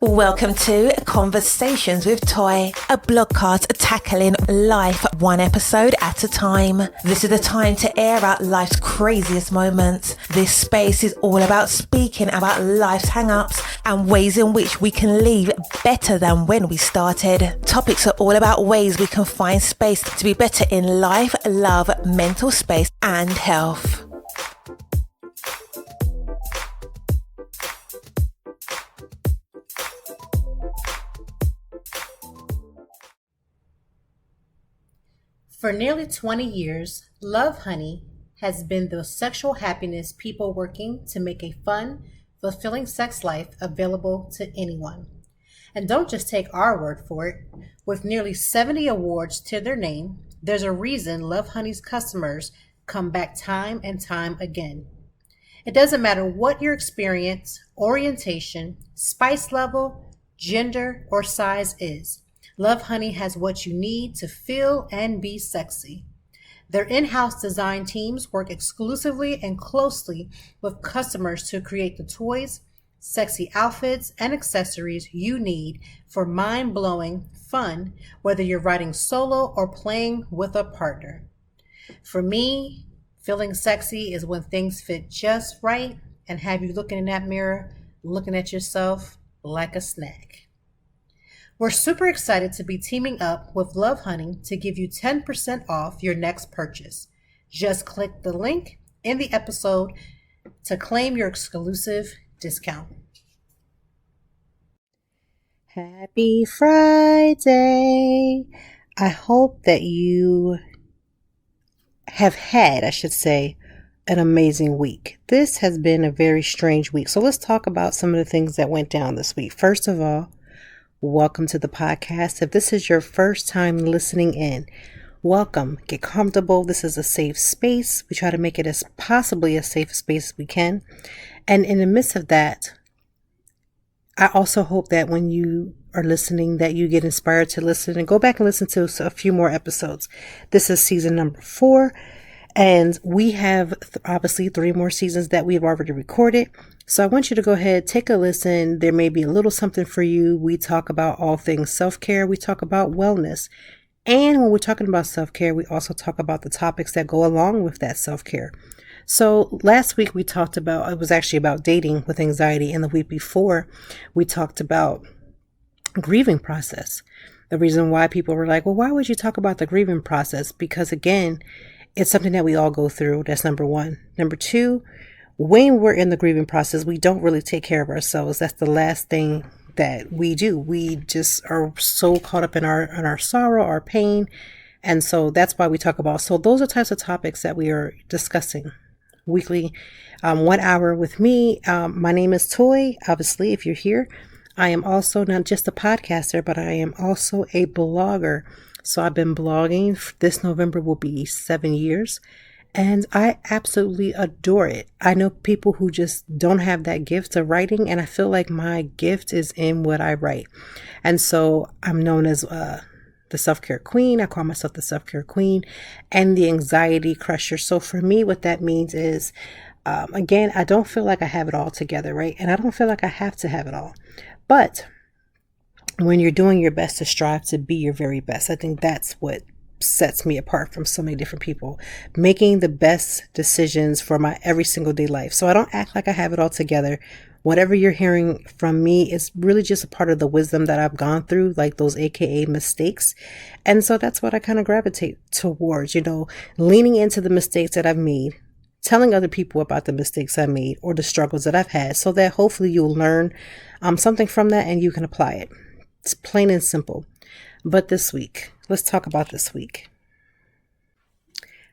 Welcome to Conversations with Toy, a blogcast tackling life one episode at a time. This is the time to air out life's craziest moments. This space is all about speaking about life's hang-ups and ways in which we can leave better than when we started. Topics are all about ways we can find space to be better in life, love, mental space, and health. For nearly 20 years, Lovehoney has been the sexual happiness people working to make a fun, fulfilling sex life available to anyone. And don't just take our word for it. With nearly 70 awards to their name, there's a reason Lovehoney's customers come back time and time again. It doesn't matter what your experience, orientation, spice level, gender, or size is. Lovehoney has what you need to feel and be sexy. Their in-house design teams work exclusively and closely with customers to create the toys, sexy outfits, and accessories you need for mind-blowing fun, whether you're riding solo or playing with a partner. For me, feeling sexy is when things fit just right and have you looking in that mirror, looking at yourself like a snack. We're super excited to be teaming up with Lovehoney to give you 10% off your next purchase. Just click the link in the episode to claim your exclusive discount. Happy Friday! I hope that you have had, an amazing week. This has been a very strange week. So let's talk about some of the things that went down this week. First of all, welcome to the podcast. If this is your first time listening in, welcome. Get comfortable. This is a safe space. We try to make it as possibly as safe a space as we can. And in the midst of that, I also hope that when you are listening, that you get inspired to listen and go back and listen to a few more episodes. This is season number 4. And we have obviously 3 more seasons that we've already recorded. So I want you to go ahead, take a listen. There may be a little something for you. We talk about all things self-care. We talk about wellness. And when we're talking about self-care, we also talk about the topics that go along with that self-care. So last week we talked about, it was actually about dating with anxiety. And the week before we talked about grieving process. The reason why people were like, well, why would you talk about the grieving process? Because again, it's something that we all go through. That's number 1. Number 2, when we're in the grieving process, we don't really take care of ourselves. That's the last thing that we do. We just are so caught up in our sorrow, our pain. And so that's why we talk about. So those are types of topics that we are discussing weekly. 1 hour with me. My name is Toy. Obviously, if you're here, I am also not just a podcaster, but I am also a blogger. So I've been blogging. This November will be 7 years. And I absolutely adore it. I know people who just don't have that gift of writing. And I feel like my gift is in what I write. And so I'm known as the self-care queen. I call myself the self-care queen and the anxiety crusher. So for me, what that means is, again, I don't feel like I have it all together, right? And I don't feel like I have to have it all. But when you're doing your best to strive to be your very best, I think that's what sets me apart from so many different people, making the best decisions for my every single day life. So I don't act like I have it all together. Whatever you're hearing from me is really just a part of the wisdom that I've gone through, like those AKA mistakes. And so that's what I kind of gravitate towards, leaning into the mistakes that I've made, telling other people about the mistakes I made or the struggles that I've had, so that hopefully you'll learn something from that and you can apply it. It's plain and simple. But this week, let's talk about this week.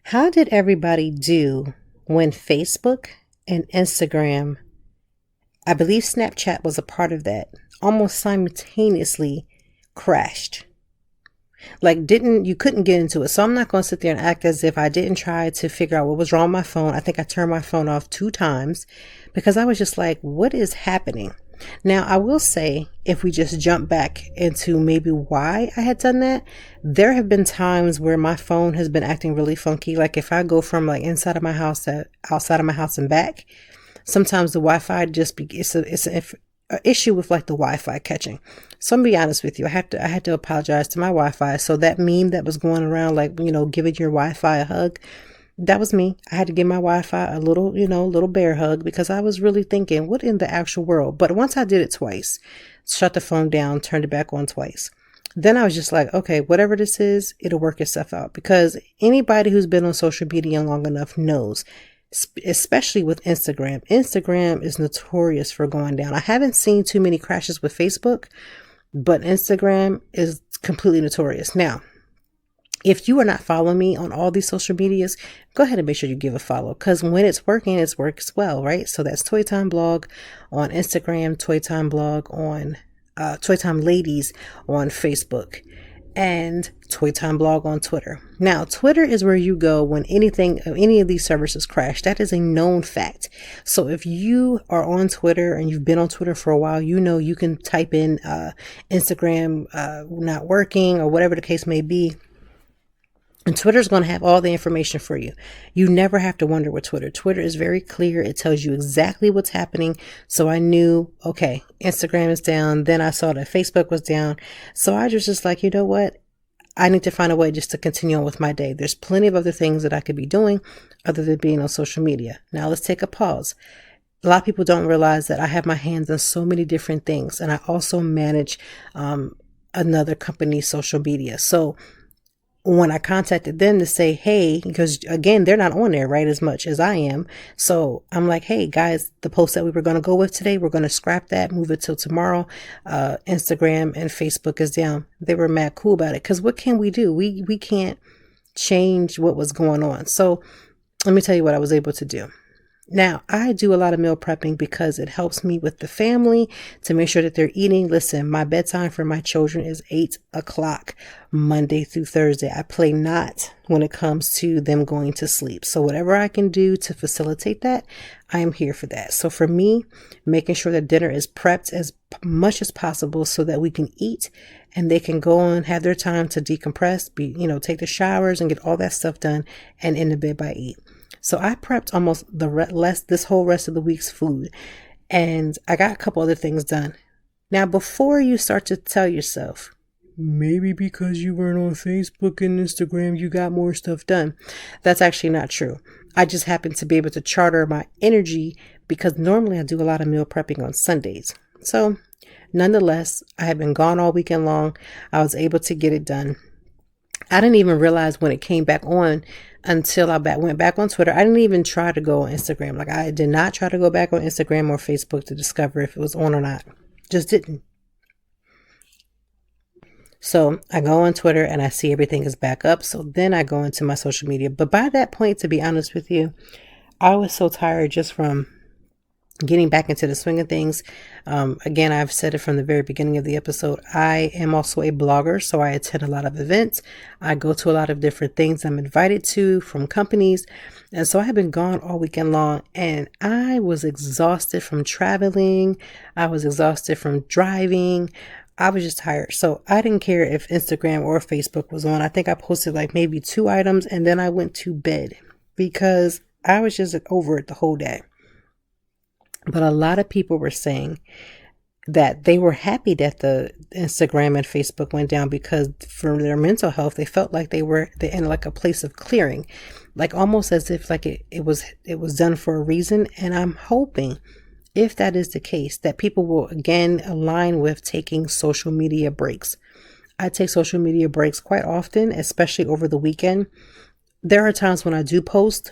How did everybody do when Facebook and Instagram, I believe Snapchat was a part of that, almost simultaneously crashed? Like you couldn't get into it. So I'm not going to sit there and act as if I didn't try to figure out what was wrong with my phone. I think I turned my phone off 2 times because I was just like, what is happening? Now, I will say, if we just jump back into maybe why I had done that, there have been times where my phone has been acting really funky. Like if I go from like inside of my house to outside of my house and back, sometimes the Wi-Fi just an issue with like the Wi-Fi catching. So I'm gonna be honest with you. I had to apologize to my Wi-Fi. So that meme that was going around, like, giving your Wi-Fi a hug, that was me. I had to give my Wi-Fi a little, little bear hug, because I was really thinking, what in the actual world? But once I did it twice, shut the phone down, turned it back on twice, then I was just like, okay, whatever this is, it'll work itself out. Because anybody who's been on social media long enough knows, especially with Instagram is notorious for going down. I haven't seen too many crashes with Facebook, but Instagram is completely notorious. Now, if you are not following me on all these social medias, go ahead and make sure you give a follow, because when it's working, it works well, right? So that's Toy Time Blog on Instagram, Toy Time Blog on Toy Time Ladies on Facebook, and Toy Time Blog on Twitter. Now, Twitter is where you go when any of these services crash. That is a known fact. So if you are on Twitter and you've been on Twitter for a while, you can type in Instagram not working, or whatever the case may be. And Twitter's going to have all the information for you. You never have to wonder with Twitter. Twitter is very clear. It tells you exactly what's happening. So I knew, okay, Instagram is down. Then I saw that Facebook was down. So I was just like, you know what? I need to find a way just to continue on with my day. There's plenty of other things that I could be doing other than being on social media. Now let's take a pause. A lot of people don't realize that I have my hands on so many different things. And I also manage another company's social media. So when I contacted them to say, hey, because again, they're not on there right as much as I am. So I'm like, hey guys, the post that we were going to go with today, we're going to scrap that, move it till tomorrow. Instagram and Facebook is down. They were mad cool about it, because what can we do? We can't change what was going on. So let me tell you what I was able to do. Now, I do a lot of meal prepping because it helps me with the family to make sure that they're eating. Listen, my bedtime for my children is 8 o'clock, Monday through Thursday. I play not when it comes to them going to sleep. So whatever I can do to facilitate that, I am here for that. So for me, making sure that dinner is prepped as much as possible so that we can eat and they can go and have their time to decompress, take the showers and get all that stuff done and in the bed by 8. So I prepped almost this whole rest of the week's food, and I got a couple other things done. Now, before you start to tell yourself, maybe because you weren't on Facebook and Instagram, you got more stuff done, that's actually not true. I just happened to be able to charter my energy because normally I do a lot of meal prepping on Sundays. So nonetheless, I have been gone all weekend long. I was able to get it done. I didn't even realize when it came back on until I went back on Twitter. I didn't even try to go on Instagram. Like, I did not try to go back on Instagram or Facebook to discover if it was on or not. Just didn't. So I go on Twitter and I see everything is back up. So then I go into my social media. But by that point, to be honest with you, I was so tired just from getting back into the swing of things. Again, I've said it from the very beginning of the episode. I am also a blogger, so I attend a lot of events. I go to a lot of different things I'm invited to from companies. And so I have been gone all weekend long, and I was exhausted from traveling. I was exhausted from driving. I was just tired. So I didn't care if Instagram or Facebook was on. I think I posted like maybe 2 items, and then I went to bed because I was just over it the whole day. But a lot of people were saying that they were happy that the Instagram and Facebook went down because for their mental health, they felt like they were in like a place of clearing, like almost as if like it was done for a reason. And I'm hoping, if that is the case, that people will again align with taking social media breaks. I take social media breaks quite often, especially over the weekend. There are times when I do post,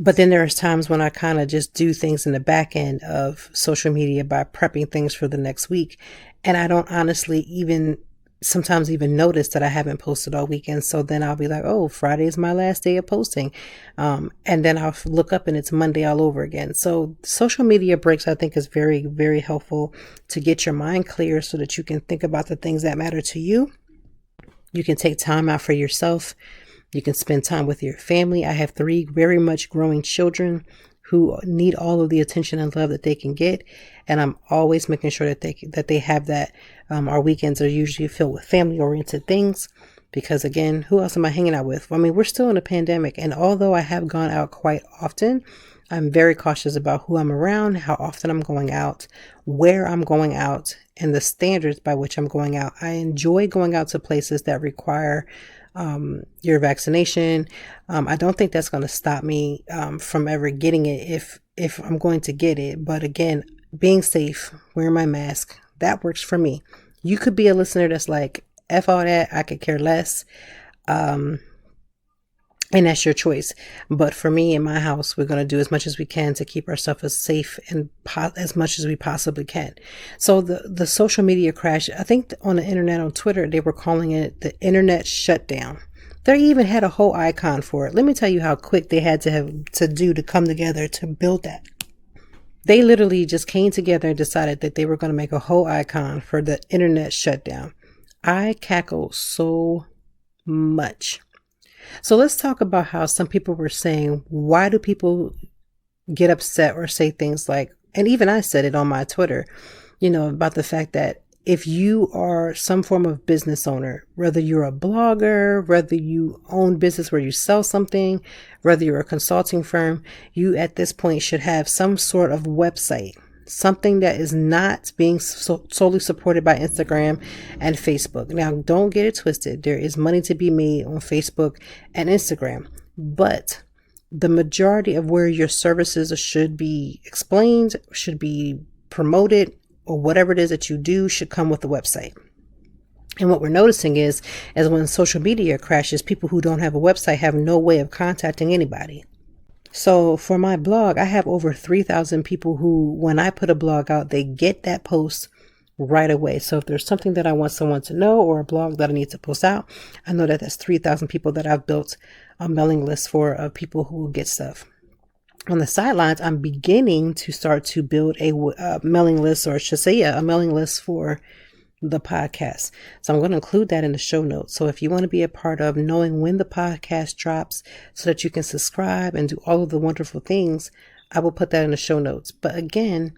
but then there's times when I kind of just do things in the back end of social media by prepping things for the next week. And I don't honestly sometimes even notice that I haven't posted all weekend. So then I'll be like, oh, Friday is my last day of posting. And then I'll look up and it's Monday all over again. So social media breaks, I think, is very, very helpful to get your mind clear so that you can think about the things that matter to you. You can take time out for yourself. You can spend time with your family. I have 3 very much growing children who need all of the attention and love that they can get. And I'm always making sure that they have that. Our weekends are usually filled with family oriented things because, again, who else am I hanging out with? I mean, we're still in a pandemic. And although I have gone out quite often, I'm very cautious about who I'm around, how often I'm going out, where I'm going out, and the standards by which I'm going out. I enjoy going out to places that require your vaccination. I don't think that's going to stop me from ever getting it if I'm going to get it. But again, being safe, wearing my mask, that works for me. You could be a listener that's like, F all that, I could care less. And that's your choice. But for me, in my house, we're going to do as much as we can to keep ourselves as safe and as much as we possibly can. So the social media crash, I think on the internet, on Twitter, they were calling it the internet shutdown. They even had a whole icon for it. Let me tell you how quick they had to come together to build that. They literally just came together and decided that they were going to make a whole icon for the internet shutdown. I cackled so much. So let's talk about how some people were saying, why do people get upset or say things like, and even I said it on my Twitter, about the fact that if you are some form of business owner, whether you're a blogger, whether you own business where you sell something, whether you're a consulting firm, you at this point should have some sort of website, something that is not being solely supported by Instagram and Facebook. Now, don't get it twisted. There is money to be made on Facebook and Instagram, but the majority of where your services should be explained, should be promoted, or whatever it is that you do should come with the website. And what we're noticing is when social media crashes, people who don't have a website have no way of contacting anybody. So for my blog, I have over 3,000 people who, when I put a blog out, they get that post right away. So if there's something that I want someone to know or a blog that I need to post out, I know that that's 3,000 people that I've built a mailing list for of people who will get stuff. On the sidelines, I'm beginning to start to build a mailing list, or I should say, a mailing list for the podcast. So I'm going to include that in the show notes. So if you want to be a part of knowing when the podcast drops so that you can subscribe and do all of the wonderful things, I will put that in the show notes. But again,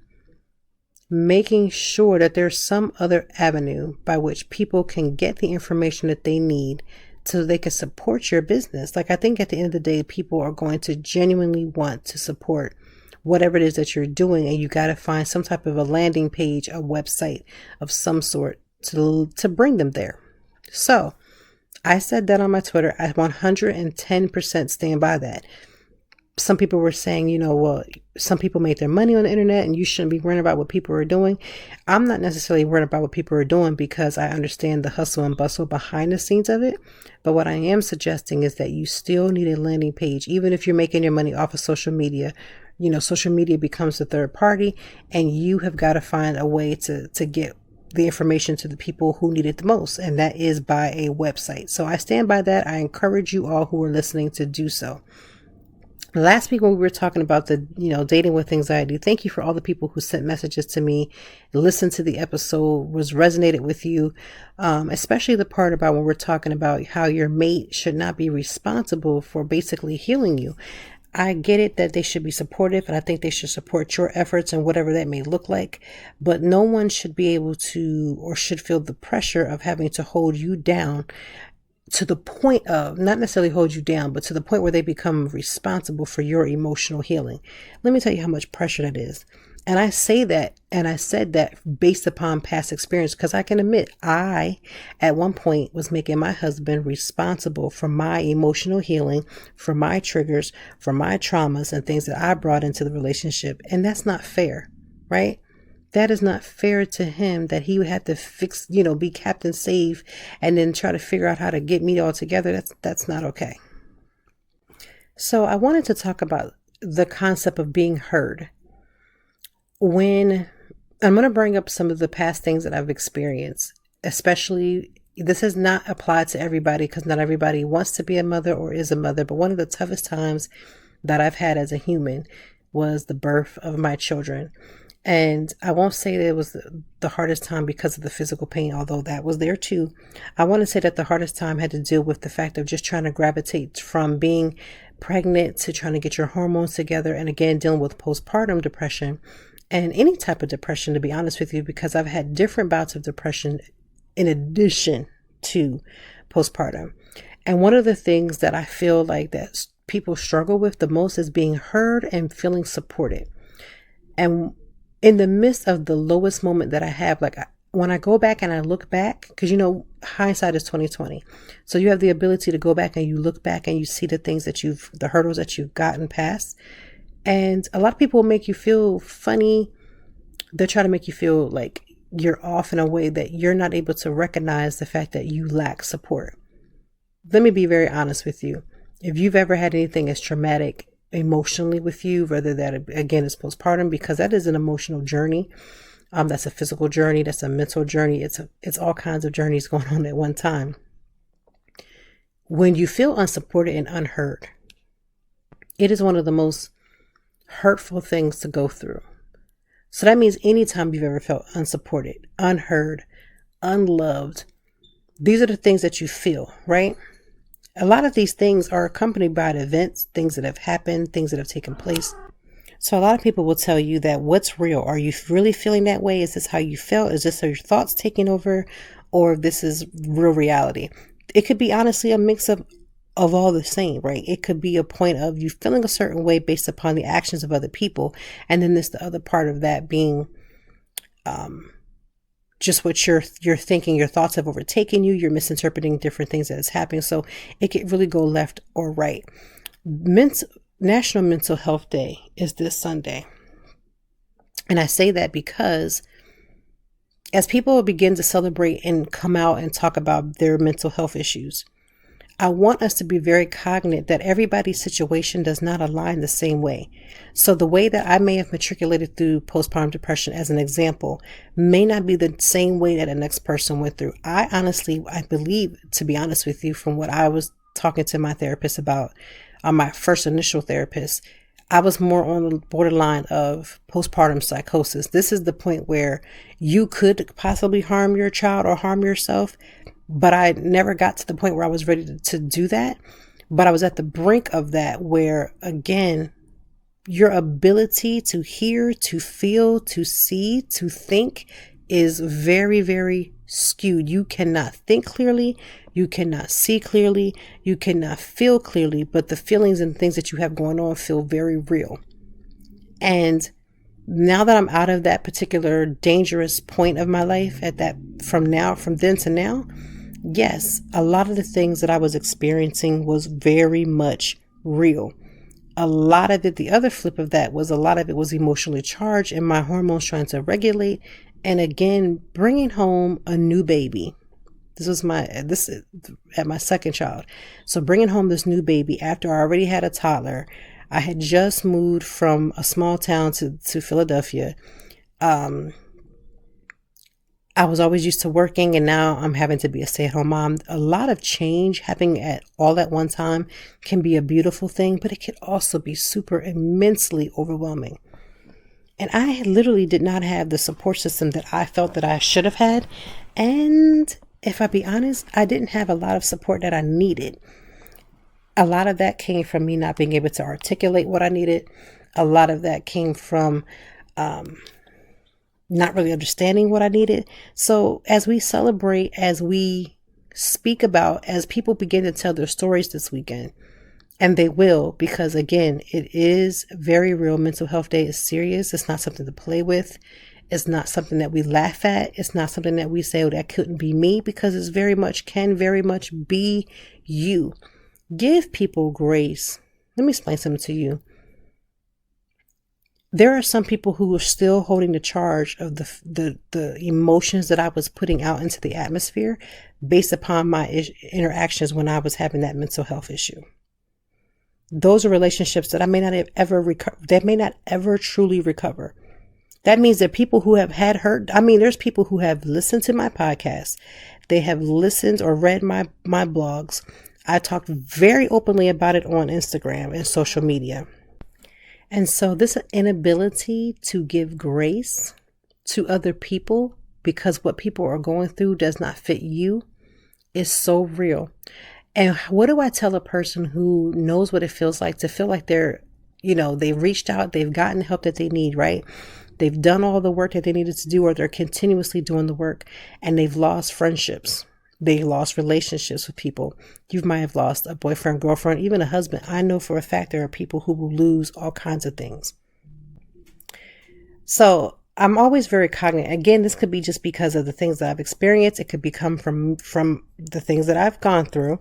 making sure that there's some other avenue by which people can get the information that they need so they can support your business. Like, I think at the end of the day, people are going to genuinely want to support whatever it is that you're doing, and you got to find some type of a landing page, a website of some sort to bring them there. So I said that on my Twitter. I 110% stand by that. Some people were saying, well, some people make their money on the internet and you shouldn't be worrying about what people are doing. I'm not necessarily worried about what people are doing because I understand the hustle and bustle behind the scenes of it. But what I am suggesting is that you still need a landing page, even if you're making your money off of social media. Social media becomes the third party, and you have got to find a way to get the information to the people who need it the most. And that is by a website. So I stand by that. I encourage you all who are listening to do so. Last week when we were talking about the, dating with anxiety, thank you for all the people who sent messages to me, listened to the episode, resonated with you, especially the part about when we're talking about how your mate should not be responsible for basically healing you. I get it that they should be supportive, and I think they should support your efforts and whatever that may look like, but no one should be able to or should feel the pressure of having to hold you down to the point of, not necessarily hold you down, but to the point where they become responsible for your emotional healing. Let me tell you how much pressure that is. And I say that, and I said that based upon past experience, because I can admit I, at one point, was making my husband responsible for my emotional healing, for my triggers, for my traumas and things that I brought into the relationship. And that's not fair, right? That is not fair to him that he would have to fix, be Captain Save and then try to figure out how to get me all together. That's not okay. So I wanted to talk about the concept of being heard. When I'm going to bring up some of the past things that I've experienced, especially this has not applied to everybody because not everybody wants to be a mother or is a mother. But one of the toughest times that I've had as a human was the birth of my children. And I won't say that it was the hardest time because of the physical pain, although that was there too. I want to say that the hardest time had to deal with the fact of just trying to gravitate from being pregnant to trying to get your hormones together. And again, dealing with postpartum depression and any type of depression, to be honest with you, because I've had different bouts of depression in addition to postpartum. And one of the things that I feel like that people struggle with the most is being heard and feeling supported. And in the midst of the lowest moment that I have, like when I go back and I look back, because hindsight is 2020. So you have the ability to go back and you look back and you see the things that the hurdles that you've gotten past. And a lot of people make you feel funny. They're trying to make you feel like you're off in a way that you're not able to recognize the fact that you lack support. Let me be very honest with you. If you've ever had anything as traumatic emotionally with you, whether that again is postpartum, because that is an emotional journey. That's a physical journey. That's a mental journey. It's all kinds of journeys going on at one time. When you feel unsupported and unheard, it is one of the most hurtful things to go through. So that means anytime you've ever felt unsupported, unheard, unloved, these are the things that you feel, right? A lot of these things are accompanied by events, things that have happened, things that have taken place. So a lot of people will tell you that what's real? Are you really feeling that way? Is this how you felt? Is this your thoughts taking over? Or this is real reality? It could be honestly a mix of all the same, right? It could be a point of you feeling a certain way based upon the actions of other people. And then there's the other part of that being just what you're thinking. Your thoughts have overtaken you. You're misinterpreting different things that is happening. So it could really go left or right. National Mental Health Day is this Sunday. And I say that because as people begin to celebrate and come out and talk about their mental health issues, I want us to be very cognizant that everybody's situation does not align the same way. So the way that I may have matriculated through postpartum depression, as an example, may not be the same way that the next person went through. I believe, to be honest with you, from what I was talking to my therapist about, my first initial therapist, I was more on the borderline of postpartum psychosis. This is the point where you could possibly harm your child or harm yourself, but I never got to the point where I was ready to do that. But I was at the brink of that, where again, your ability to hear, to feel, to see, to think is very, very skewed. You cannot think clearly. You cannot see clearly. You cannot feel clearly, but the feelings and things that you have going on feel very real. And now that I'm out of that particular dangerous point of my life from then to now, yes, a lot of the things that I was experiencing was very much real. A lot of it, the other flip of that was a lot of it was emotionally charged and my hormones trying to regulate. And again, bringing home a new baby. This is at my second child. So bringing home this new baby after I already had a toddler. I had just moved from a small town to Philadelphia. I was always used to working, and now I'm having to be a stay-at-home mom. A lot of change happening all at one time can be a beautiful thing, but it can also be super immensely overwhelming. And I literally did not have the support system that I felt that I should have had. And if I be honest, I didn't have a lot of support that I needed. A lot of that came from me not being able to articulate what I needed. A lot of that came from not really understanding what I needed. So as we celebrate, as we speak about, as people begin to tell their stories this weekend, and they will, because again, it is very real. Mental Health Day is serious. It's not something to play with. It's not something that we laugh at. It's not something that we say, oh, that couldn't be me, because it can very much be you. Give people grace. Let me explain something to you. There are some people who are still holding the charge of the emotions that I was putting out into the atmosphere based upon my interactions when I was having that mental health issue. Those are relationships that I may not have ever that may not ever truly recover. That means that people who have had hurt, there's people who have listened to my podcast. They have listened or read my blogs. I talked very openly about it on Instagram and social media. And so this inability to give grace to other people because what people are going through does not fit you is so real. And what do I tell a person who knows what it feels like to feel like they've reached out, they've gotten help that they need, right? They've done all the work that they needed to do, or they're continuously doing the work, and they've lost friendships. They lost relationships with people. You might have lost a boyfriend, girlfriend, even a husband. I know for a fact there are people who will lose all kinds of things. So I'm always very cognizant. Again, this could be just because of the things that I've experienced. It could become from the things that I've gone through,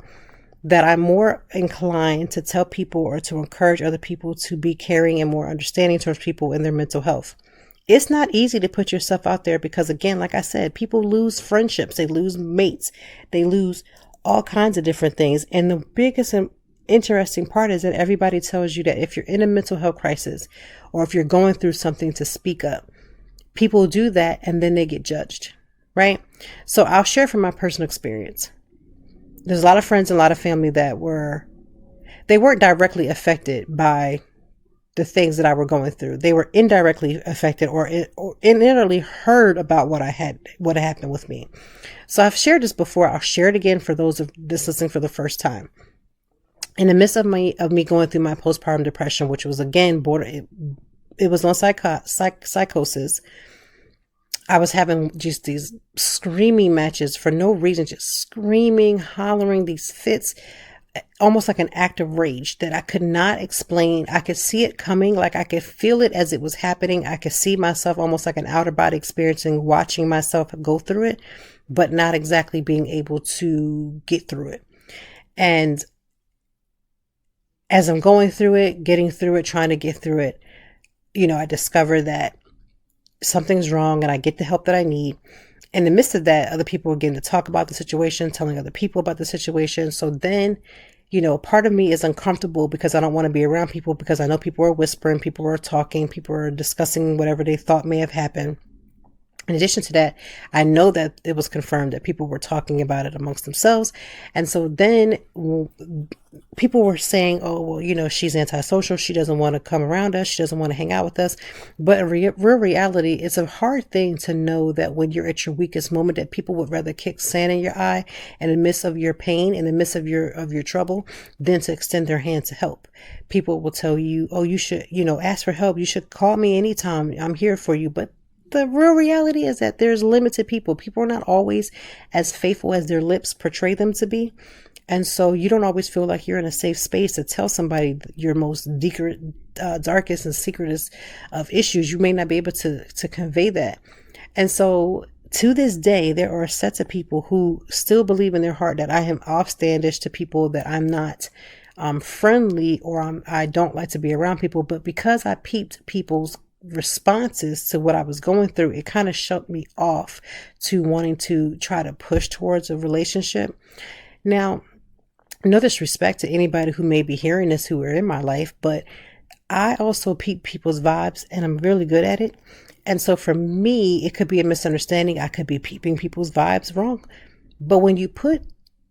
that I'm more inclined to tell people or to encourage other people to be caring and more understanding towards people in their mental health. It's not easy to put yourself out there because, again, like I said, people lose friendships, they lose mates, they lose all kinds of different things. And the biggest and interesting part is that everybody tells you that if you're in a mental health crisis or if you're going through something, to speak up. People do that and then they get judged, right? So I'll share from my personal experience. There's a lot of friends and a lot of family that they weren't directly affected by the things that I were going through. They were indirectly affected or indirectly heard about what happened with me. So I've shared this before. I'll share it again for those of this listening for the first time. In the midst of me going through my postpartum depression, which was again it was on psychosis. I was having just these screaming matches for no reason, just screaming, hollering, these fits, almost like an act of rage that I could not explain. I could see it coming, like I could feel it as it was happening. I could see myself almost like an outer body experiencing, watching myself go through it, but not exactly being able to get through it. And as I'm going through it, getting through it, trying to get through it, I discover that something's wrong and I get the help that I need. In the midst of that, other people are getting to talk about the situation, telling other people about the situation. So then, part of me is uncomfortable because I don't want to be around people, because I know people are whispering, people are talking, people are discussing whatever they thought may have happened. In addition to that, I know that it was confirmed that people were talking about it amongst themselves. And so then people were saying, oh, well, she's antisocial. She doesn't want to come around us. She doesn't want to hang out with us. But in real reality, it's a hard thing to know that when you're at your weakest moment, that people would rather kick sand in your eye in the midst of your pain, in the midst of your trouble, than to extend their hand to help. People will tell you, oh, you should, ask for help. You should call me anytime. I'm here for you. But the real reality is that there's limited people. People are not always as faithful as their lips portray them to be. And so you don't always feel like you're in a safe space to tell somebody your most darkest and secretest of issues. You may not be able to convey that. And so to this day, there are sets of people who still believe in their heart that I am offstandish to people, that I'm not friendly, or I don't like to be around people. But because I peeped people's responses to what I was going through, it kind of shut me off to wanting to try to push towards a relationship. Now, no disrespect to anybody who may be hearing this who are in my life, but I also peep people's vibes and I'm really good at it. And so for me, it could be a misunderstanding. I could be peeping people's vibes wrong. But when you put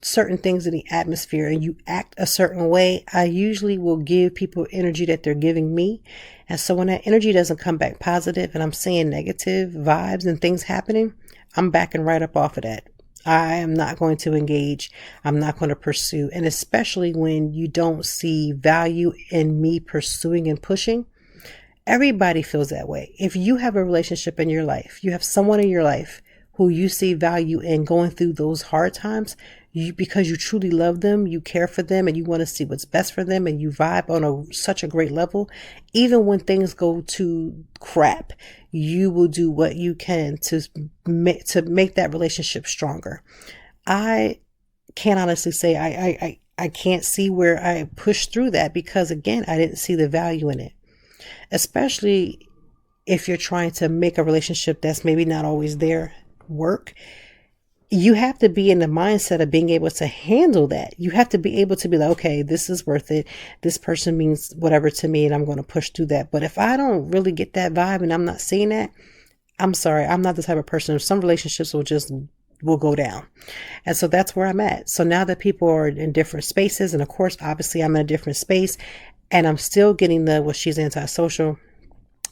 certain things in the atmosphere and you act a certain way, I usually will give people energy that they're giving me. And so when that energy doesn't come back positive and I'm seeing negative vibes and things happening, I'm backing right up off of that. I am not going to engage. I'm not going to pursue. And especially when you don't see value in me pursuing and pushing, everybody feels that way. If you have a relationship in your life, you have someone in your life who you see value in going through those hard times, because you truly love them, you care for them, and you want to see what's best for them, and you vibe on such a great level, even when things go to crap, you will do what you can to make that relationship stronger. I can't honestly say I can't see where I pushed through that, because again, I didn't see the value in it, especially if you're trying to make a relationship that's maybe not always there work. You have to be in the mindset of being able to handle that. You have to be able to be like, okay, this is worth it. This person means whatever to me and I'm going to push through that. But if I don't really get that vibe and I'm not seeing that, I'm sorry, I'm not the type of person. Some relationships will go down. And so that's where I'm at. So now that people are in different spaces, and of course, obviously I'm in a different space, and I'm still getting she's antisocial.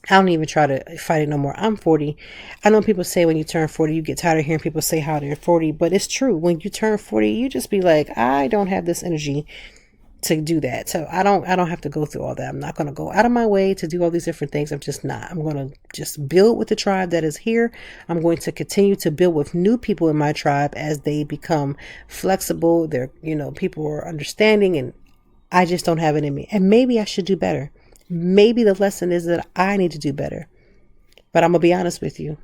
I don't even try to fight it no more. I'm 40. I know people say when you turn 40, you get tired of hearing people say how they're 40, but it's true. When you turn 40, you just be like, I don't have this energy to do that. So I don't have to go through all that. I'm not going to go out of my way to do all these different things. I'm just not. I'm going to just build with the tribe that is here. I'm going to continue to build with new people in my tribe as they become flexible. They're, people are understanding, and I just don't have it in me. And maybe I should do better. Maybe the lesson is that I need to do better. But I'm going to be honest with you.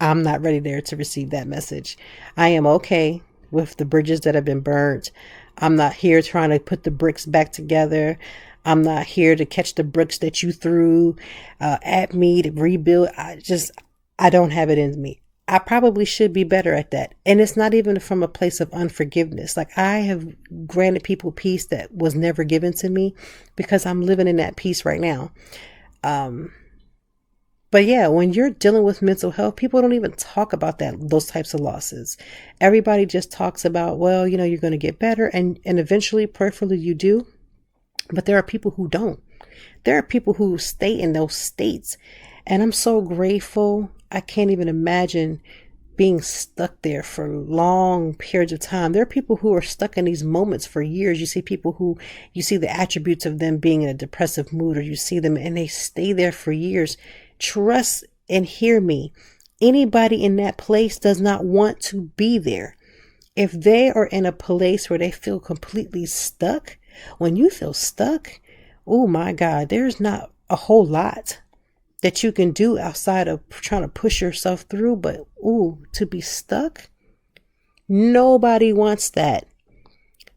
I'm not ready there to receive that message. I am okay with the bridges that have been burnt. I'm not here trying to put the bricks back together. I'm not here to catch the bricks that you threw at me to rebuild. I don't have it in me. I probably should be better at that. And it's not even from a place of unforgiveness. Like, I have granted people peace that was never given to me because I'm living in that peace right now. But yeah, when you're dealing with mental health, people don't even talk about those types of losses. Everybody just talks about, well, you're going to get better. And eventually, prayerfully, you do. But there are people who don't. There are people who stay in those states. And I'm so grateful. I can't even imagine being stuck there for long periods of time. There are people who are stuck in these moments for years. You see people who, you see the attributes of them being in a depressive mood, or you see them and they stay there for years. Trust and hear me. Anybody in that place does not want to be there. If they are in a place where they feel completely stuck, when you feel stuck, oh my God, there's not a whole lot that you can do outside of trying to push yourself through. But to be stuck, nobody wants that.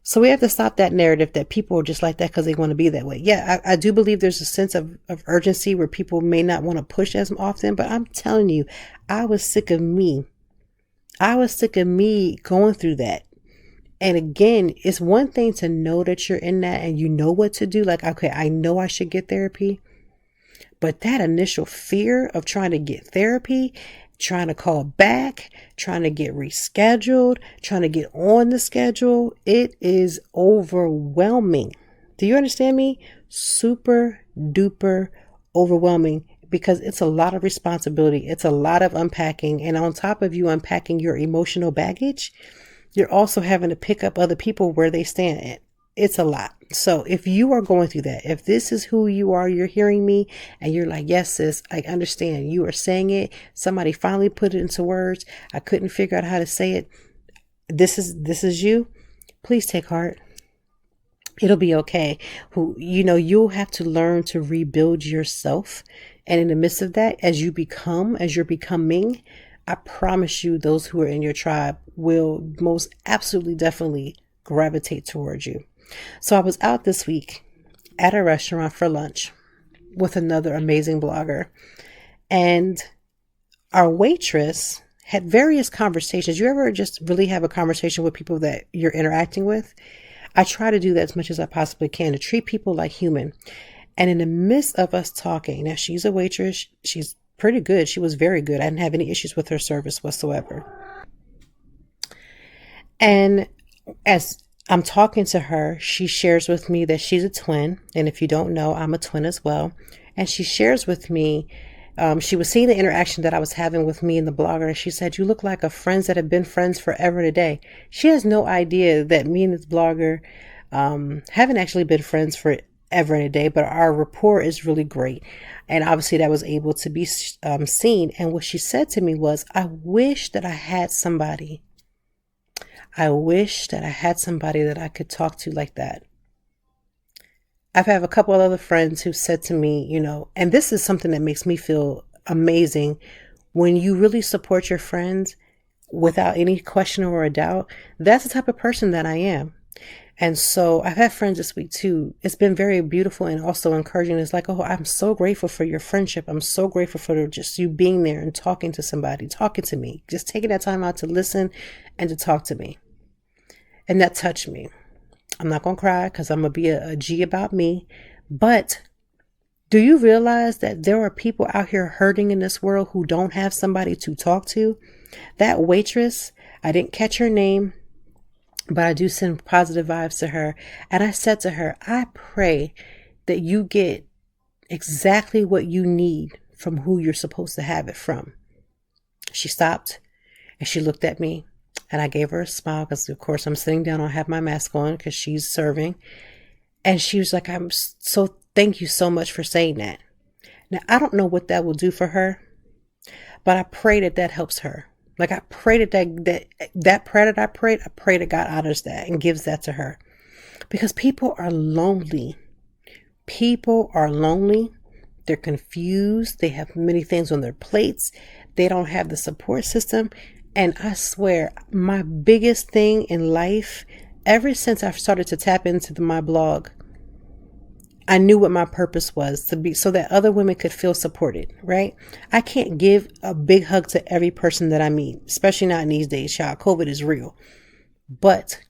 So we have to stop that narrative that people are just like that because they want to be that way. Yeah, I do believe there's a sense of urgency where people may not want to push as often, but I'm telling you, I was sick of me. I was sick of me going through that. And again, it's one thing to know that you're in that and you know what to do. Like, okay, I know I should get therapy. But that initial fear of trying to get therapy, trying to call back, trying to get rescheduled, trying to get on the schedule, it is overwhelming. Do you understand me? Super duper overwhelming, because it's a lot of responsibility. It's a lot of unpacking. And on top of you unpacking your emotional baggage, you're also having to pick up other people where they stand. It's a lot. So if you are going through that, if this is who you are, you're hearing me and you're like, yes, sis, I understand. You are saying it. Somebody finally put it into words. I couldn't figure out how to say it. This is you. Please take heart. It'll be okay. You'll have to learn to rebuild yourself. And in the midst of that, as you're becoming, I promise you, those who are in your tribe will most absolutely, definitely gravitate towards you. So I was out this week at a restaurant for lunch with another amazing blogger, and our waitress had various conversations. You ever just really have a conversation with people that you're interacting with? I try to do that as much as I possibly can, to treat people like human. And in the midst of us talking, now she's a waitress, she's pretty good. She was very good. I didn't have any issues with her service whatsoever. And as I'm talking to her, she shares with me that she's a twin. And if you don't know, I'm a twin as well. And she shares with me, she was seeing the interaction that I was having with me and the blogger. And she said, you look like a friends that have been friends forever and a day. She has no idea that me and this blogger haven't actually been friends forever and a day, but our rapport is really great. And obviously that was able to be seen. And what she said to me was, I wish that I had somebody that I could talk to like that. I've had a couple of other friends who said to me, and this is something that makes me feel amazing. When you really support your friends without any question or a doubt, that's the type of person that I am. And so I've had friends this week too. It's been very beautiful and also encouraging. It's like, oh, I'm so grateful for your friendship. I'm so grateful for just you being there and talking to somebody, talking to me, just taking that time out to listen and to talk to me. And that touched me. I'm not going to cry because I'm going to be a G about me. But do you realize that there are people out here hurting in this world who don't have somebody to talk to? That waitress, I didn't catch her name, but I do send positive vibes to her. And I said to her, I pray that you get exactly what you need from who you're supposed to have it from. She stopped and she looked at me And I gave her a smile because, of course, I'm sitting down. I have my mask on because she's serving. And she was like, thank you so much for saying that. Now, I don't know what that will do for her, but I pray that that helps her. Like, I pray that prayer that I pray that God honors that and gives that to her. Because people are lonely. People are lonely. They're confused. They have many things on their plates. They don't have the support system. And I swear, my biggest thing in life, ever since I've started to tap into my blog, I knew what my purpose was, to be so that other women could feel supported, right? I can't give a big hug to every person that I meet, especially not in these days, child. COVID is real. But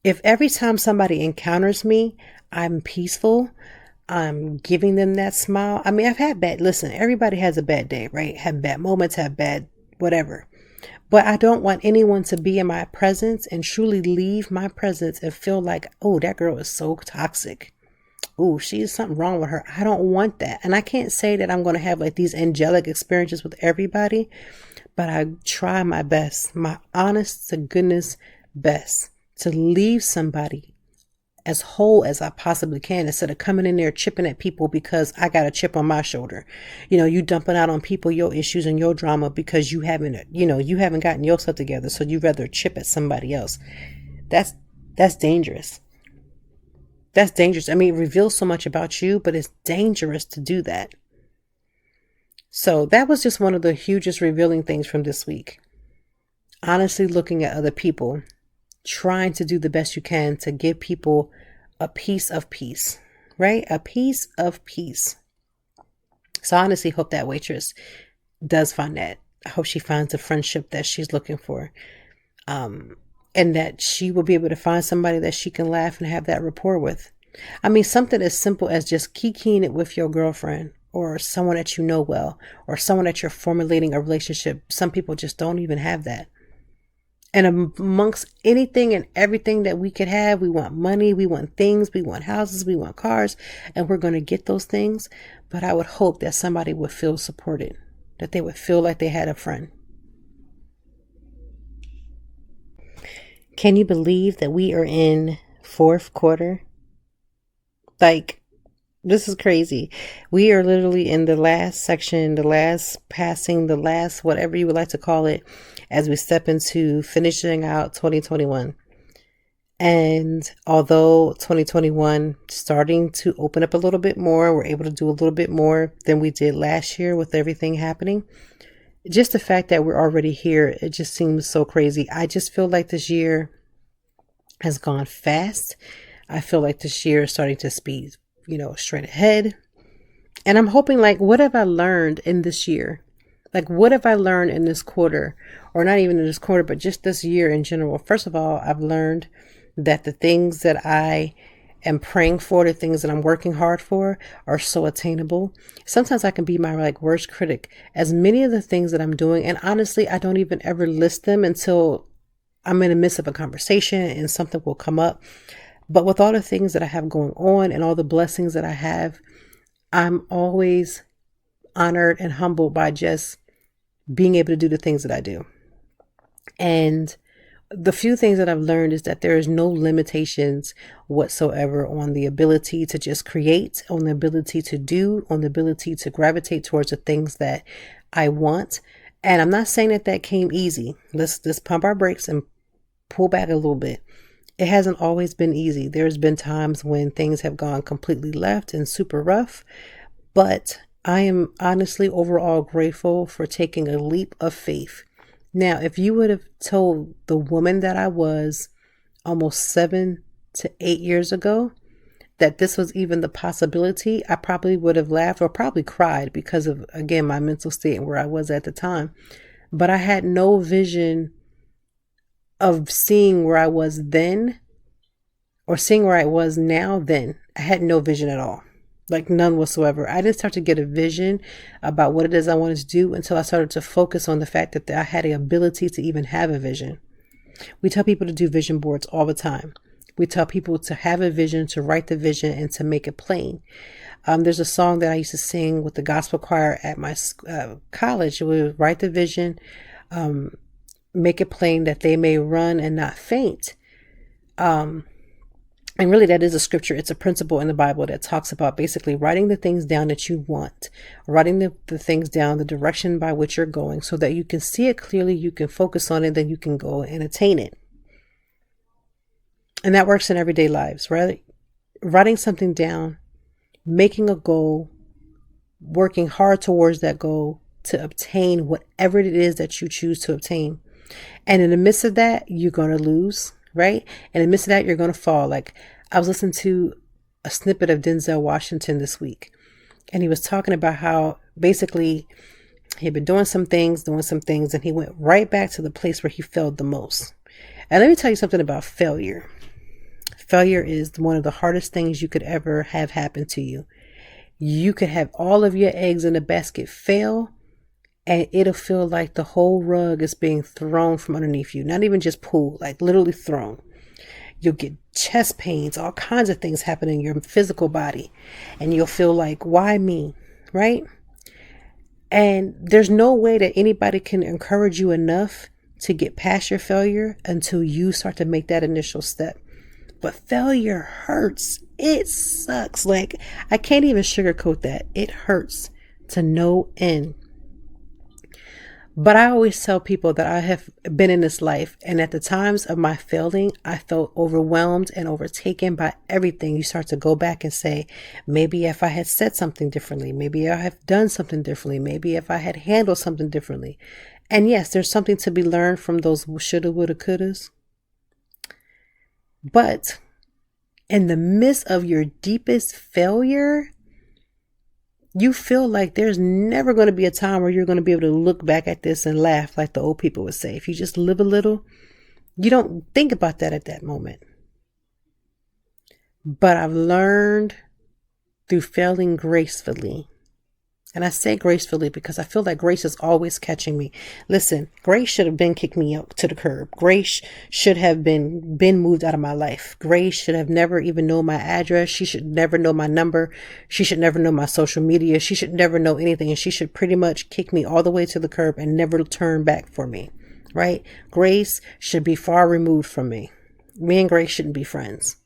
if every time somebody encounters me, I'm peaceful, I'm giving them that smile. I mean, listen, everybody has a bad day, right? Have bad moments, have bad whatever. But I don't want anyone to be in my presence and truly leave my presence and feel like, oh, that girl is so toxic. Oh, she's something wrong with her. I don't want that. And I can't say that I'm going to have like these angelic experiences with everybody, but I try my best, my honest to goodness best, to leave somebody as whole as I possibly can, instead of coming in there chipping at people because I got a chip on my shoulder. You dumping out on people your issues and your drama because you haven't gotten yourself together. So you rather chip at somebody else. That's dangerous. That's dangerous. I mean, it reveals so much about you, but it's dangerous to do that. So that was just one of the hugest revealing things from this week. Honestly, looking at other people, trying to do the best you can to give people a piece of peace, right? A piece of peace. So I honestly hope that waitress does find that. I hope she finds the friendship that she's looking for. And that she will be able to find somebody that she can laugh and have that rapport with. I mean, something as simple as just kikiing it with your girlfriend or someone that you know well, or someone that you're formulating a relationship. Some people just don't even have that. And amongst anything and everything that we could have, we want money, we want things, we want houses, we want cars, and we're going to get those things. But I would hope that somebody would feel supported, that they would feel like they had a friend. Can you believe that we are in fourth quarter? Like, this is crazy. We are literally in the last section, the last passing, the last whatever you would like to call it, as we step into finishing out 2021. And although 2021 starting to open up a little bit more, we're able to do a little bit more than we did last year with everything happening. Just the fact that we're already here, it just seems so crazy. I just feel like this year has gone fast. I feel like this year is starting to speed, straight ahead. And I'm hoping, like, what have I learned in this year? Like, what have I learned in this quarter? Or not even in this quarter, but just this year in general. First of all, I've learned that the things that I am praying for, the things that I'm working hard for, are so attainable. Sometimes I can be my worst critic. As many of the things that I'm doing, and honestly, I don't even ever list them until I'm in the midst of a conversation and something will come up. But with all the things that I have going on and all the blessings that I have, I'm always honored and humbled by just being able to do the things that I do. And the few things that I've learned is that there is no limitations whatsoever on the ability to just create, on the ability to do, on the ability to gravitate towards the things that I want. And I'm not saying that came easy. Let's pump our brakes and pull back a little bit. It hasn't always been easy. There's been times when things have gone completely left and super rough, but I am honestly overall grateful for taking a leap of faith. Now, if you would have told the woman that I was almost 7 to 8 years ago that this was even the possibility, I probably would have laughed or probably cried because of, again, my mental state and where I was at the time. But I had no vision of seeing where I was then or seeing where I was now then. I had no vision at all. Like, none whatsoever. I didn't start to get a vision about what it is I wanted to do until I started to focus on the fact that I had the ability to even have a vision. We tell people to do vision boards all the time. We tell people to have a vision, to write the vision, and to make it plain. There's a song that I used to sing with the gospel choir at my college. We would write the vision, make it plain that they may run and not faint. And really, that is a scripture. It's a principle in the Bible that talks about basically writing the things down that you want, writing the things down, the direction by which you're going, so that you can see it clearly, you can focus on it, then you can go and attain it. And that works in everyday lives, right? Writing something down, making a goal, working hard towards that goal to obtain whatever it is that you choose to obtain. And in the midst of that, you're going to lose, right? And in the midst of that, you're going to fall. Like, I was listening to a snippet of Denzel Washington this week, and he was talking about how basically he had been doing some things, and he went right back to the place where he failed the most. And let me tell you something about failure. Failure is one of the hardest things you could ever have happen to you. You could have all of your eggs in a basket fail, and it'll feel like the whole rug is being thrown from underneath you. Not even just pulled, like literally thrown. You'll get chest pains, all kinds of things happen in your physical body. And you'll feel like, why me? Right? And there's no way that anybody can encourage you enough to get past your failure until you start to make that initial step. But failure hurts. It sucks. Like, I can't even sugarcoat that. It hurts to no end. But I always tell people that I have been in this life, and at the times of my failing, I felt overwhelmed and overtaken by everything. You start to go back and say, maybe if I had said something differently, maybe I have done something differently, maybe if I had handled something differently. And yes, there's something to be learned from those shoulda, woulda, couldas. But in the midst of your deepest failure, you feel like there's never going to be a time where you're going to be able to look back at this and laugh, like the old people would say. If you just live a little, you don't think about that at that moment. But I've learned through failing gracefully. And I say gracefully because I feel like grace is always catching me. Listen, grace should have been kicked me out to the curb. Grace should have been moved out of my life. Grace should have never even known my address. She should never know my number. She should never know my social media. She should never know anything. And she should pretty much kick me all the way to the curb and never turn back for me. Right? Grace should be far removed from me. Me and Grace shouldn't be friends.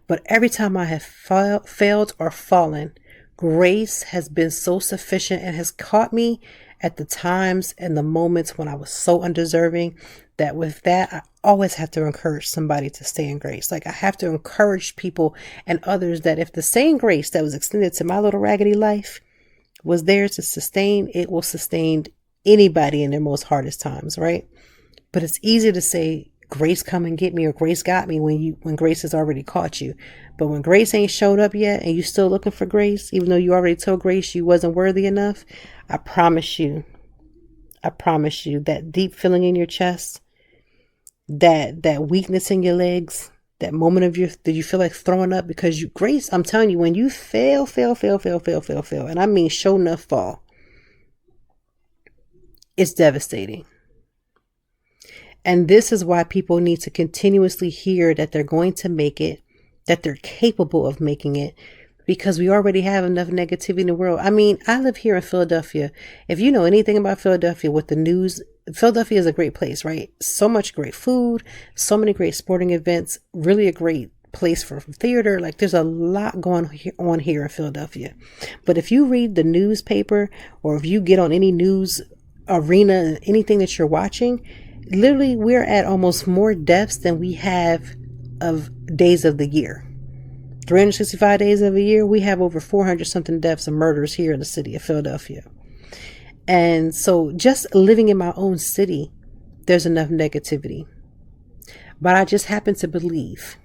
But every time I have failed or fallen, grace has been so sufficient and has caught me at the times and the moments when I was so undeserving that with that, I always have to encourage somebody to stay in grace. Like, I have to encourage people and others that if the same grace that was extended to my little raggedy life was there to sustain, it will sustain anybody in their most hardest times, right? But it's easy to say, grace come and get me, or grace got me, when grace has already caught you. But when grace ain't showed up yet and you still looking for grace, even though you already told grace you wasn't worthy enough, I promise you that deep feeling in your chest, that weakness in your legs, that moment of that you feel like throwing up because grace, I'm telling you, when you fail, and I mean show enough fall, it's devastating. And this is why people need to continuously hear that they're going to make it, that they're capable of making it, because we already have enough negativity in the world. I mean, I live here in Philadelphia. If you know anything about Philadelphia with the news, Philadelphia is a great place, right? So much great food, so many great sporting events, really a great place for theater. Like, there's a lot going on here in Philadelphia. But if you read the newspaper, or if you get on any news arena, anything that you're watching, literally, we're at almost more deaths than we have of days of the year. 365 days of a year, we have over 400 something deaths and murders here in the city of Philadelphia. And so just living in my own city, there's enough negativity. But I just happen to believe.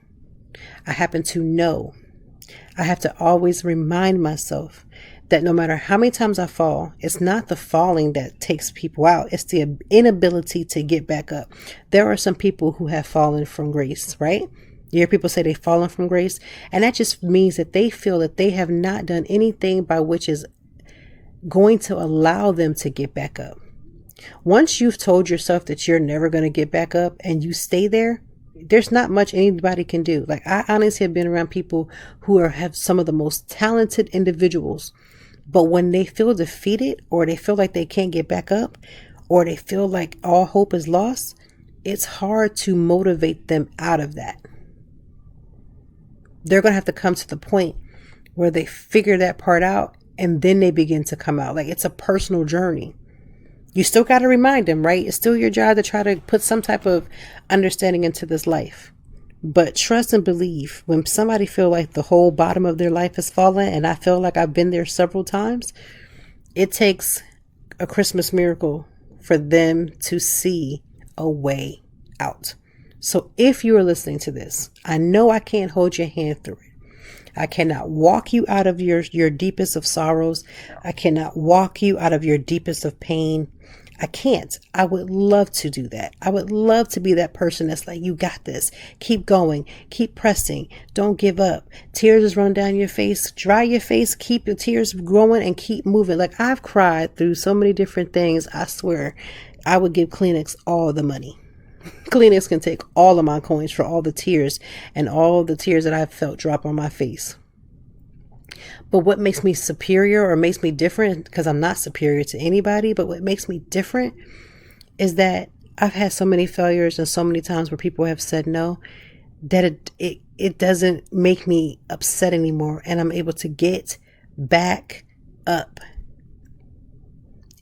I happen to know. I have to always remind myself that no matter how many times I fall, it's not the falling that takes people out. It's the inability to get back up. There are some people who have fallen from grace, right? You hear people say they've fallen from grace, and that just means that they feel that they have not done anything by which is going to allow them to get back up. Once you've told yourself that you're never going to get back up and you stay there, there's not much anybody can do. Like, I honestly have been around people who have some of the most talented individuals. But when they feel defeated or they feel like they can't get back up, or they feel like all hope is lost, it's hard to motivate them out of that. They're going to have to come to the point where they figure that part out, and then they begin to come out. Like, it's a personal journey. You still got to remind them, right? It's still your job to try to put some type of understanding into this life. But trust and believe, when somebody feel like the whole bottom of their life is falling, and I feel like I've been there several times, it takes a Christmas miracle for them to see a way out. So if you are listening to this, I know I can't hold your hand through it. I cannot walk you out of your deepest of sorrows. I cannot walk you out of your deepest of pain. I can't. I would love to do that. I would love to be that person that's like, you got this. Keep going. Keep pressing. Don't give up. Tears is running down your face. Dry your face. Keep your tears growing and keep moving. Like, I've cried through so many different things. I swear I would give Kleenex all the money. Kleenex can take all of my coins for all the tears and all the tears that I've felt drop on my face. But what makes me superior or makes me different, because I'm not superior to anybody, but what makes me different is that I've had so many failures and so many times where people have said no, that it doesn't make me upset anymore, and I'm able to get back up.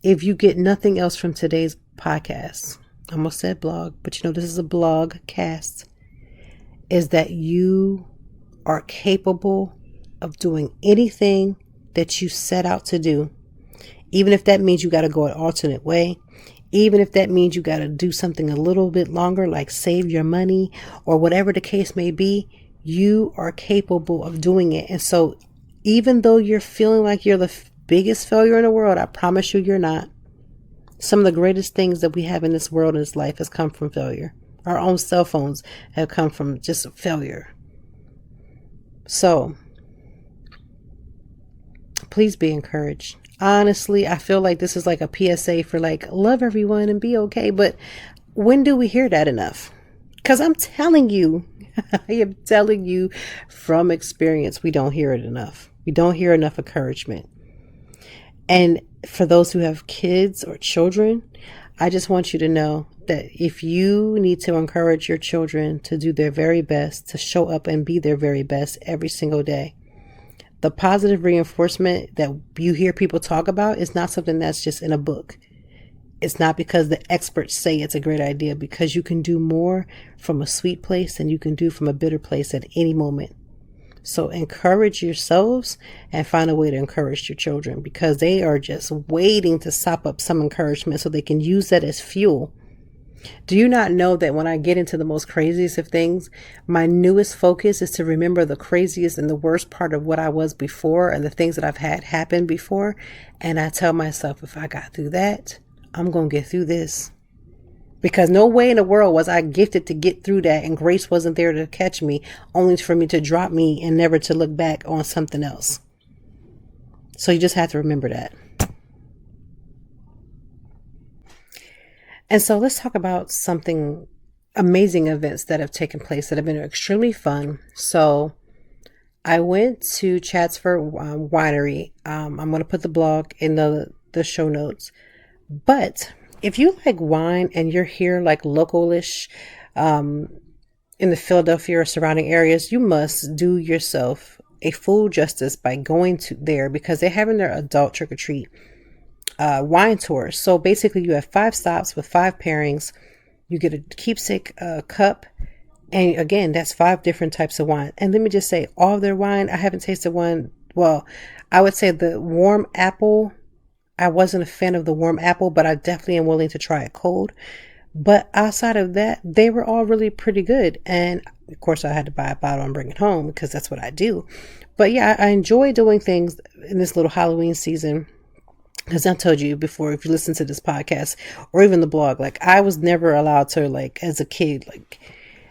If you get nothing else from today's podcast, I almost said blog, but this is a blog cast, is that you are capable of doing anything that you set out to do. Even if that means you got to go an alternate way, even if that means you got to do something a little bit longer, like save your money or whatever the case may be, you are capable of doing it. And so even though you're feeling like you're the biggest failure in the world, I promise you you're not. Some of the greatest things that we have in this world, in this life, has come from failure. Our own cell phones have come from just failure. So please be encouraged. Honestly, I feel like this is like a PSA for like, love everyone and be okay. But when do we hear that enough? Because I'm telling you, I am telling you from experience, we don't hear it enough. We don't hear enough encouragement. And for those who have kids or children, I just want you to know that if you need to encourage your children to do their very best, to show up and be their very best every single day, the positive reinforcement that you hear people talk about is not something that's just in a book. It's not because the experts say it's a great idea, because you can do more from a sweet place than you can do from a bitter place at any moment. So encourage yourselves and find a way to encourage your children, because they are just waiting to sop up some encouragement so they can use that as fuel. Do you not know that when I get into the most craziest of things, my newest focus is to remember the craziest and the worst part of what I was before and the things that I've had happen before. And I tell myself, if I got through that, I'm going to get through this. Because no way in the world was I gifted to get through that, and grace wasn't there to catch me, only for me to drop me and never to look back on something else. So you just have to remember that. And so let's talk about something amazing events that have taken place that have been extremely fun. So I went to Chatsford Winery. I'm going to put the blog in the show notes. But if you like wine and you're here like localish in the Philadelphia or surrounding areas, you must do yourself a full justice by going to there, because they're having their adult trick-or-treat wine tour. So basically you have 5 stops with 5 pairings. You get a keepsake cup, and again, that's 5 different types of wine. And let me just say, all of their wine, I haven't tasted one. Well, I would say the warm apple, I wasn't a fan of the warm apple, but I definitely am willing to try it cold. But outside of that, they were all really pretty good. And of course, I had to buy a bottle and bring it home, because that's what I do. But yeah, I enjoy doing things in this little Halloween season. Because I told you before, if you listen to this podcast or even the blog, like, I was never allowed to, like, as a kid, like,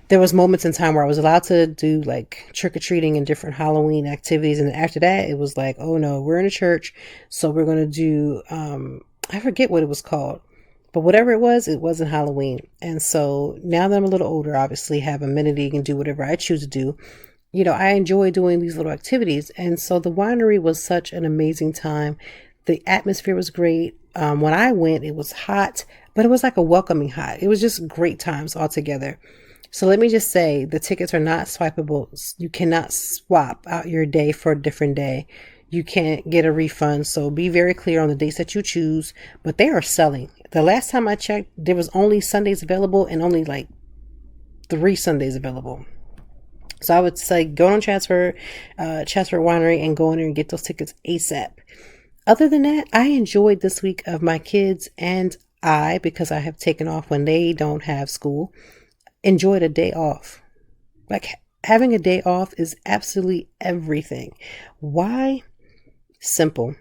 there was moments in time where I was allowed to do like trick-or-treating and different Halloween activities. And after that, it was like, oh no, we're in a church, so we're going to do, I forget what it was called, but whatever it wasn't Halloween. And so now that I'm a little older, obviously have amenity and do whatever I choose to do, I enjoy doing these little activities. And so the winery was such an amazing time. The atmosphere was great. When I went, it was hot, but it was like a welcoming high. It was just great times altogether. So let me just say, the tickets are not swipeable. You cannot swap out your day for a different day. You can't get a refund. So be very clear on the dates that you choose, but they are selling. The last time I checked, there was only Sundays available and only like 3 Sundays available. So I would say go on Chatsworth Winery and go in there and get those tickets ASAP. Other than that, I enjoyed this week of my kids and I, because I have taken off when they don't have school, enjoyed a day off. Like having a day off is absolutely everything. Why? Simple.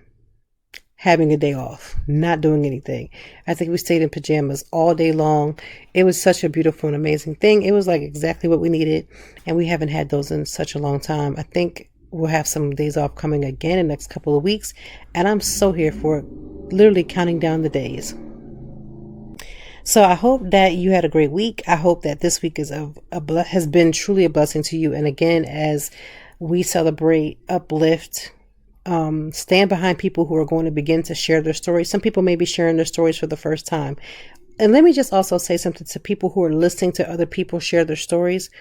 Having a day off, not doing anything. I think we stayed in pajamas all day long. It was such a beautiful and amazing thing. It was like exactly what we needed. And we haven't had those in such a long time. I think we'll have some days off coming again in the next couple of weeks. And I'm so here for it. Literally counting down the days. So I hope that you had a great week. I hope that this week has been truly a blessing to you. And again, as we celebrate, uplift, stand behind people who are going to begin to share their stories. Some people may be sharing their stories for the first time. And let me just also say something to people who are listening to other people share their stories.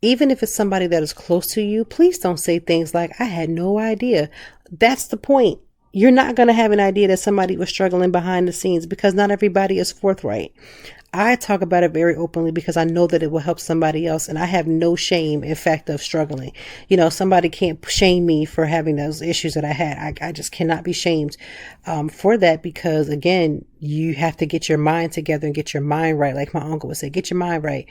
Even if it's somebody that is close to you, please don't say things like, I had no idea. That's the point. You're not going to have an idea that somebody was struggling behind the scenes because not everybody is forthright. I talk about it very openly because I know that it will help somebody else. And I have no shame, in fact, of struggling. Somebody can't shame me for having those issues that I had. I just cannot be shamed for that because, again, you have to get your mind together and get your mind right. Like my uncle would say, get your mind right.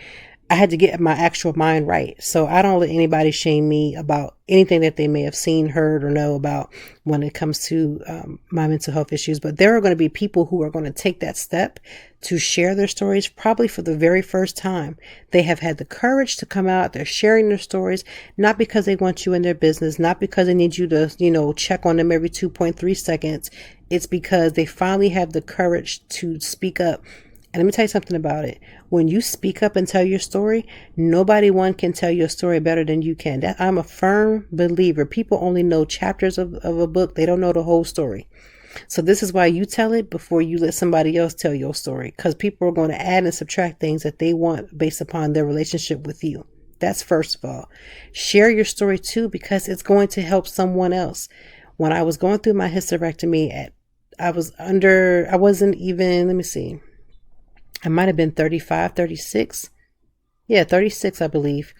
I had to get my actual mind right. So I don't let anybody shame me about anything that they may have seen, heard, or know about when it comes to my mental health issues. But there are going to be people who are going to take that step to share their stories, probably for the very first time. They have had the courage to come out. They're sharing their stories, not because they want you in their business, not because they need you to, check on them every 2.3 seconds. It's because they finally have the courage to speak up. And let me tell you something about it. When you speak up and tell your story, nobody can tell your story better than you can. I'm a firm believer. People only know chapters of a book. They don't know the whole story. So this is why you tell it before you let somebody else tell your story. Because people are going to add and subtract things that they want based upon their relationship with you. That's first of all. Share your story too, because it's going to help someone else. When I was going through my hysterectomy, I might have been 35, 36. Yeah, 36, I believe.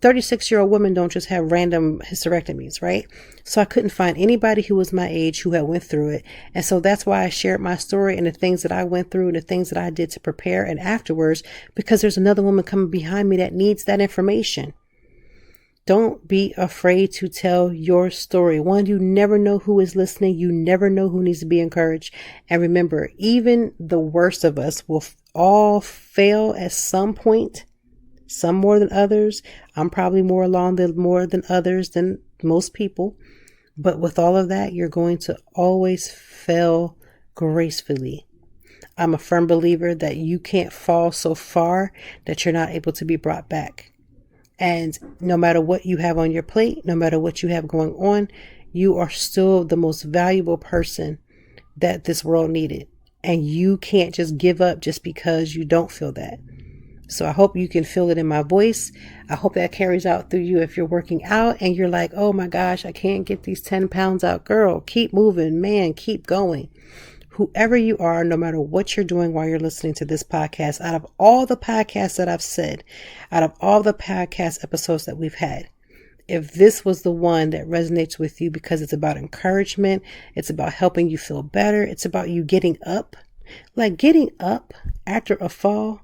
36-year-old women don't just have random hysterectomies, right? So I couldn't find anybody who was my age who had went through it. And so that's why I shared my story and the things that I went through and the things that I did to prepare and afterwards, because there's another woman coming behind me that needs that information. Don't be afraid to tell your story. One, you never know who is listening. You never know who needs to be encouraged. And remember, even the worst of us will all fail at some point, some more than others. I'm probably more than others than most people. But with all of that, you're going to always fail gracefully. I'm a firm believer that you can't fall so far that you're not able to be brought back. And no matter what you have on your plate, no matter what you have going on, you are still the most valuable person that this world needed. And you can't just give up just because you don't feel that. So I hope you can feel it in my voice. I hope that carries out through you if you're working out and you're like, oh my gosh, I can't get these 10 pounds out. Girl, keep moving, man, keep going. Whoever you are, no matter what you're doing while you're listening to this podcast, out of all the podcasts that I've said, out of all the podcast episodes that we've had, if this was the one that resonates with you because it's about encouragement, it's about helping you feel better, it's about you getting up, like getting up after a fall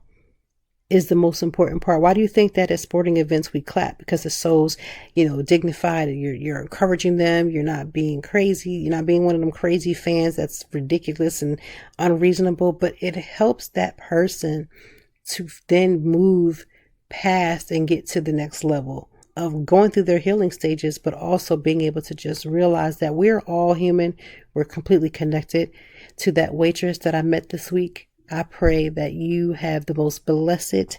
is the most important part. Why do you think that at sporting events we clap? Because it shows, dignified. You're encouraging them. You're not being crazy. You're not being one of them crazy fans that's ridiculous and unreasonable. But it helps that person to then move past and get to the next level of going through their healing stages, but also being able to just realize that we're all human. We're completely connected. To that waitress that I met this week, I pray that you have the most blessed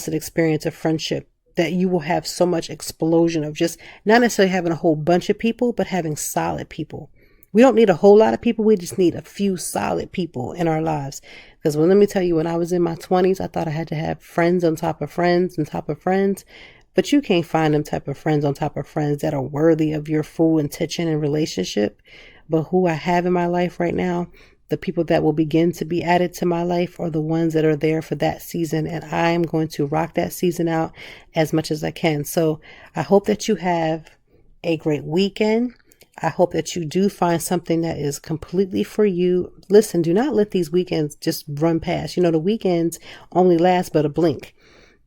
experience of friendship, that you will have so much explosion of just not necessarily having a whole bunch of people, but having solid people We don't need a whole lot of people. We just need a few solid people in our lives. Because let me tell you, when I was in my 20s, I thought I had to have friends on top of friends on top of friends. But you can't find them type of friends on top of friends that are worthy of your full intention and relationship. But who I have in my life right now, the people that will begin to be added to my life are the ones that are there for that season. And I am going to rock that season out as much as I can. So I hope that you have a great weekend. I hope that you do find something that is completely for you. Listen, do not let these weekends just run past. The weekends only last but a blink.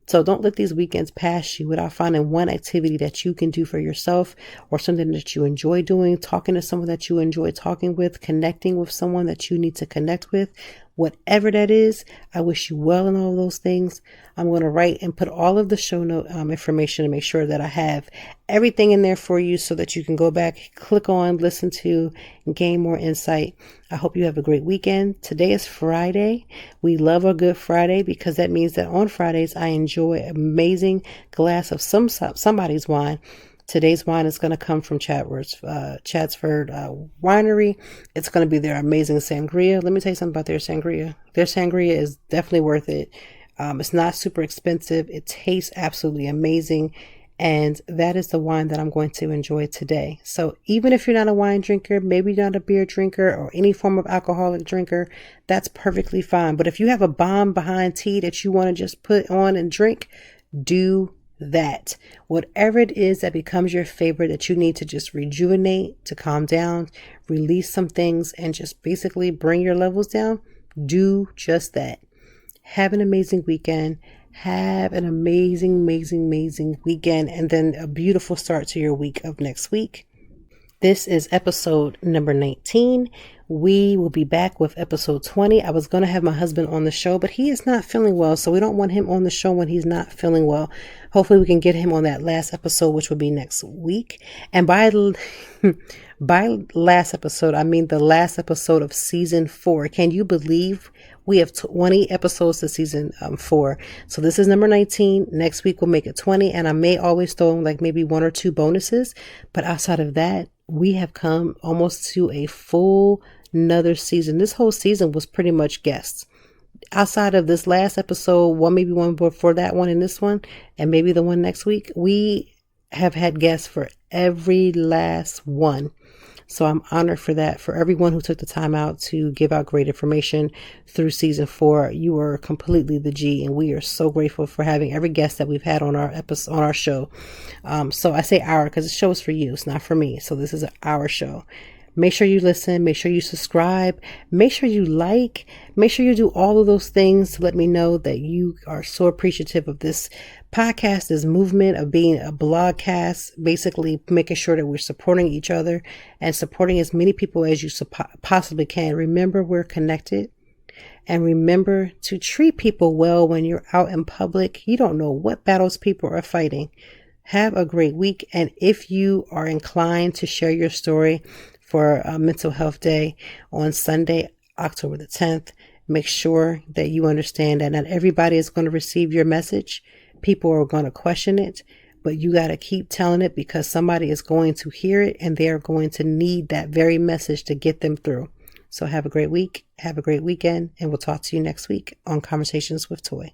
So don't let these weekends pass you without finding one activity that you can do for yourself, or something that you enjoy doing, talking to someone that you enjoy talking with, connecting with someone that you need to connect with. Whatever that is, I wish you well in all those things. I'm going to write and put all of the show note information to make sure that I have everything in there for you so that you can go back, click on, listen to, and gain more insight. I hope you have a great weekend. Today is Friday. We love a good Friday because that means that on Fridays I enjoy an amazing glass of somebody's wine. Today's wine is going to come from Chatsford Winery. It's going to be their amazing sangria. Let me tell you something about their sangria. Their sangria is definitely worth it. It's not super expensive. It tastes absolutely amazing. And that is the wine that I'm going to enjoy today. So even if you're not a wine drinker, maybe not a beer drinker or any form of alcoholic drinker, that's perfectly fine. But if you have a bomb behind tea that you want to just put on and drink, do that. Whatever it is that becomes your favorite, that you need to just rejuvenate, to calm down, release some things, and just basically bring your levels down, do just that. Have an amazing weekend. Have an amazing weekend, and then a beautiful start to your week of next week. This is episode number 19. We will be back with episode 20. I was going to have my husband on the show, but he is not feeling well, so we don't want him on the show when he's not feeling well. Hopefully we can get him on that last episode, which will be next week. And by last episode, I mean the last episode of season 4. Can you believe we have 20 episodes to season 4? So this is number 19. Next week we'll make it 20, and I may always throw in like maybe 1 or 2 bonuses. But outside of that, we have come almost to a full another season. This whole season was pretty much guests. Outside of this last episode, maybe one before that one and this one, and maybe the one next week, we have had guests for every last one. So I'm honored for that. For everyone who took the time out to give out great information through season 4, you are completely the G, and we are so grateful for having every guest that we've had on our episode, on our show. So I say our because the show is for you. It's not for me. So this is our show. Make sure you listen. Make sure you subscribe. Make sure you like. Make sure you do all of those things to let me know that you are so appreciative of this podcast, this movement of being a blogcast, basically making sure that we're supporting each other and supporting as many people as you possibly can. Remember, we're connected. And remember to treat people well when you're out in public. You don't know what battles people are fighting. Have a great week. And if you are inclined to share your story for Mental Health Day on Sunday, October the 10th, make sure that you understand that not everybody is going to receive your message. People are going to question it, but you got to keep telling it because somebody is going to hear it and they are going to need that very message to get them through. So have a great week. Have a great weekend. And we'll talk to you next week on Conversations with Toy.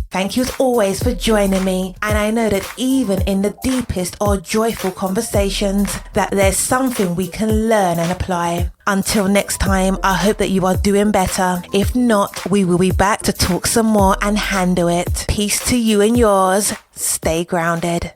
Thank you as always for joining me, and I know that even in the deepest or joyful conversations that there's something we can learn and apply. Until next time, I hope that you are doing better. If not, we will be back to talk some more and handle it. Peace to you and yours. Stay grounded.